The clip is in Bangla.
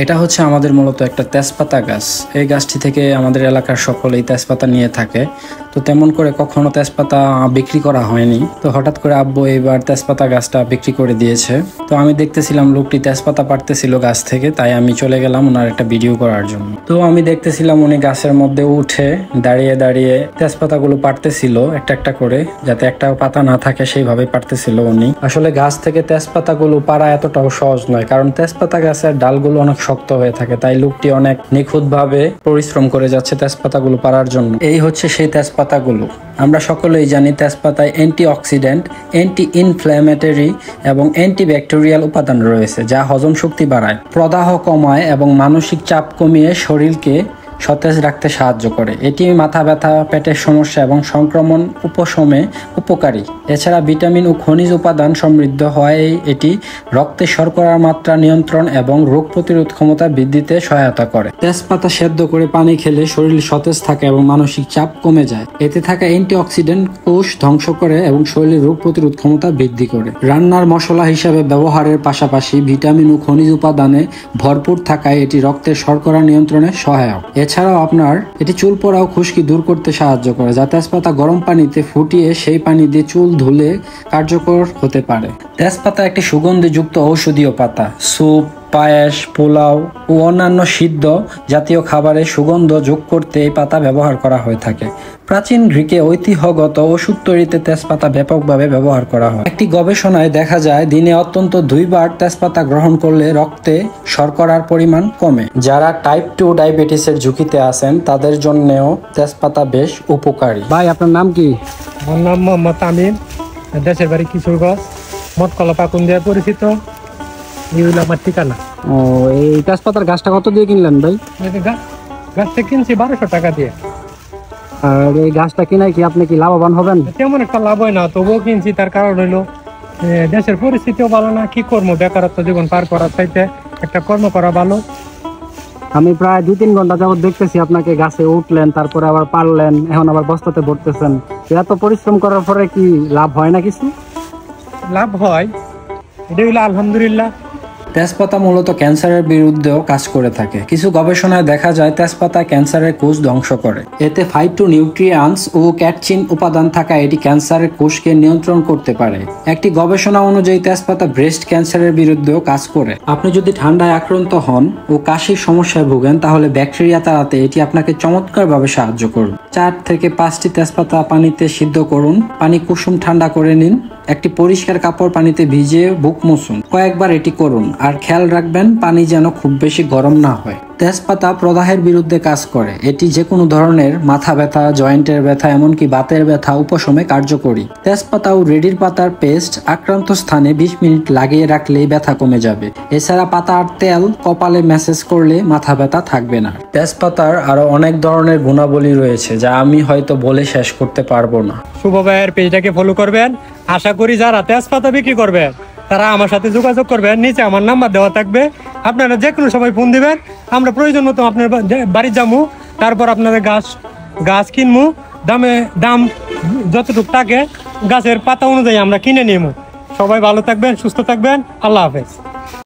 এটা হচ্ছে আমাদের মূলত একটা তেজপাতা গাছ। এই গাছটি থেকে আমাদের এলাকার সকলেই তেজপাতা নিয়ে থাকে। তো তেমন করে কখনো তেজপাতা বিক্রি করা হয়নি। তো হঠাৎ করে আব্বু এইবার তেজপাতা গাছটা বিক্রি করে দিয়েছে। তো আমি দেখতেছিলাম লোকটি তেজপাতা পাড়তেছিল গাছ থেকে, তাই আমি চলে গেলাম ওনার একটা ভিডিও করার জন্য। তো আমি দেখতেছিলাম উনি গাছের মধ্যে উঠে দাঁড়িয়ে দাঁড়িয়ে তেজপাতাগুলো পাড়তেছিল একটা একটা করে, যাতে একটা পাতা না থাকে সেইভাবে পাড়তেছিল উনি। আসলে গাছ থেকে তেজপাতাগুলো পাড়া এতটাও সহজ নয়, কারণ তেজপাতা গাছের ডালগুলো অনেক শক্ত হয়ে থাকে। তাই লোকটি অনেক নিখুঁতভাবে পরিশ্রম করে যাচ্ছে তেজপাতাগুলো পাড়ার জন্য। এই হচ্ছে সেই তেজপাতাগুলো। আমরা সকলেই জানি তেজপাতায় অ্যান্টিঅক্সিডেন্ট, অ্যান্টি ইনফ্ল্যামেটরি এবং অ্যান্টিব্যাকটেরিয়াল উপাদান রয়েছে, যা হজম শক্তি বাড়ায়, প্রদাহ কমায় এবং মানসিক চাপ কমিয়ে শরীরকে সতেজ রাখতে সাহায্য করে। এটি মাথা ব্যথা, পেটের সমস্যা এবং সংক্রমণ উপশমে উপকারী। এছাড়া ভিটামিন ও খনিজ উপাদান সমৃদ্ধ হয় এটি রক্তে শর্করার মাত্রা নিয়ন্ত্রণ এবং রোগ প্রতিরোধ ক্ষমতা বৃদ্ধিতে সহায়তা করে। তেজপাতা সেদ্ধ করে পানি খেলে শরীর সতেজ থাকে এবং মানসিক চাপ কমে যায়। এতে থাকা অ্যান্টিঅক্সিডেন্ট কোষ ধ্বংস করে এবং শরীরের রোগ প্রতিরোধ ক্ষমতা বৃদ্ধি করে। রান্নার মশলা হিসাবে ব্যবহারের পাশাপাশি ভিটামিন ও খনিজ উপাদানে ভরপুর থাকায় এটি রক্তের শর্করা নিয়ন্ত্রণে সহায়ক। এছাড়াও আপনার এটি চুল পড়া ও খুশকি দূর করতে সাহায্য করে, যা তেজপাতা গরম পানিতে ফুটিয়ে সেই পানি দিয়ে চুল ধুলে কার্যকর হতে পারে। তেজপাতা একটি সুগন্ধিযুক্ত ঔষধীয় পাতা। স্যুপ, পায়েস, পোলাও ও অন্যান্য সিদ্ধ জাতীয় খাবারে সুগন্ধ যোগ করতে এই পাতা ব্যবহার করা হয়ে থাকে। প্রাচীন গ্রিকে ঐতিহ্যগত ওষুধ তৈরিতে তেজপাতা ব্যাপকভাবে ব্যবহার করা হয়। একটি গবেষণায় দেখা যায় দিনে অন্তত 2 বার তেজপাতা গ্রহণ করলে রক্তে শর্করার পরিমাণ কমে। যারা টাইপ 2 ডায়াবেটিসের ঝুঁকিতে আছেন তাদের জন্যও তেজপাতা বেশ উপকারী। ভাই, আপনার নাম কি? আমার নাম মোহাম্মদ আমিন, দেশের বাড়ি কিশোরগঞ্জ, মতকলা পাকুন দিয়ে পরিচিত। এই হলো আমার ঠিকানা। ও, এই তেজপাতার গাছটা কত দিয়ে কিনলেন ভাই? গাছটা কিনছি 1200 টাকা দিয়ে। আর এই গাছটা কিনাই কি আপনি কি লাভবান হবেন? তেমন একটা লাভ হয় না, তবুও কিনছি। তার কারণ হইলো দেশের পরিস্থিতিও ভালো না, কি কর্ম, বেকারত্ব জীবন পার করার চাইতে একটা কর্ম করা ভালো। আমি প্রায় 2-3 ঘন্টা যাবত দেখতেছি আপনাকে গাছে উঠলেন, তারপরে আবার পারলেন, এখন আবার বস্তাতে ভরতেছেন। এত পরিশ্রম করার পরে কি লাভ হয় না? কিছু লাভ হয়, এটা হইলো আলহামদুলিল্লাহ। তেজপাতা মূলত ক্যান্সারের বিরুদ্ধেও কাজ করে থাকে। কিছু গবেষণায় দেখা যায় তেজপাতা ক্যান্সারের কোষ ধ্বংস করে। এতে ফাইটোনিউট্রিয়েন্টস ও ক্যাটচিন উপাদান থাকা এটি ক্যান্সারের কোষকে নিয়ন্ত্রণ করতে পারে। একটি গবেষণা অনুযায়ী তেজপাতা ব্রেস্ট ক্যান্সারের বিরুদ্ধেও কাজ করে। আপনি যদি ঠান্ডায় আক্রান্ত হন ও কাশির সমস্যায় ভোগেন, তাহলে ব্যাকটেরিয়া তাড়াতে এটি আপনাকে চমৎকারভাবে সাহায্য করবে। 4 থেকে 5টি তেজপাতা পানিতে সিদ্ধ করুন। পানি কুসুম ঠান্ডা করে নিন। একটি পরিষ্কার কাপড় পানিতে ভিজিয়ে বুক মুছুন। কয়েকবার এটি করুন, আর খেয়াল রাখবেন পানি যেন খুব বেশি গরম না হয়। তেজপাতা প্রদাহের বিরুদ্ধে কাজ করে। এটি যে কোনো ধরনের মাথা ব্যথা, জয়েন্টের ব্যথা, এমনকি বাতের ব্যথা উপশমে কার্যকরী। তেজপাতা ও রেডির পাতার পেস্ট আক্রান্ত স্থানে 20 মিনিট লাগিয়ে রাখলেই ব্যথা কমে যাবে। এছাড়া পাতার তেল কপালে ম্যাসেজ করলে মাথা ব্যথা থাকবে না। তেজপাতার আরো অনেক ধরনের গুণাবলী রয়েছে, যা আমি হয়তো বলে শেষ করতে পারবো না। শুভ ভাইয়ের পেজটাকে ফলো করবেন। আশা করি যারা তেজপাতা বিক্রি করবে তারা আমার সাথে যোগাযোগ করবেন। নিচে আমার নাম্বার দেওয়া থাকবে, আপনারা যে কোনো সময় ফোন দিবেন। আমরা প্রয়োজন মতো আপনার বাড়ি যাবো, তারপর আপনাদের গাছ কিনবো। দাম যতটুকু থাকে গাছের পাতা অনুযায়ী আমরা কিনে নিবো। সবাই ভালো থাকবেন, সুস্থ থাকবেন। আল্লাহ হাফেজ।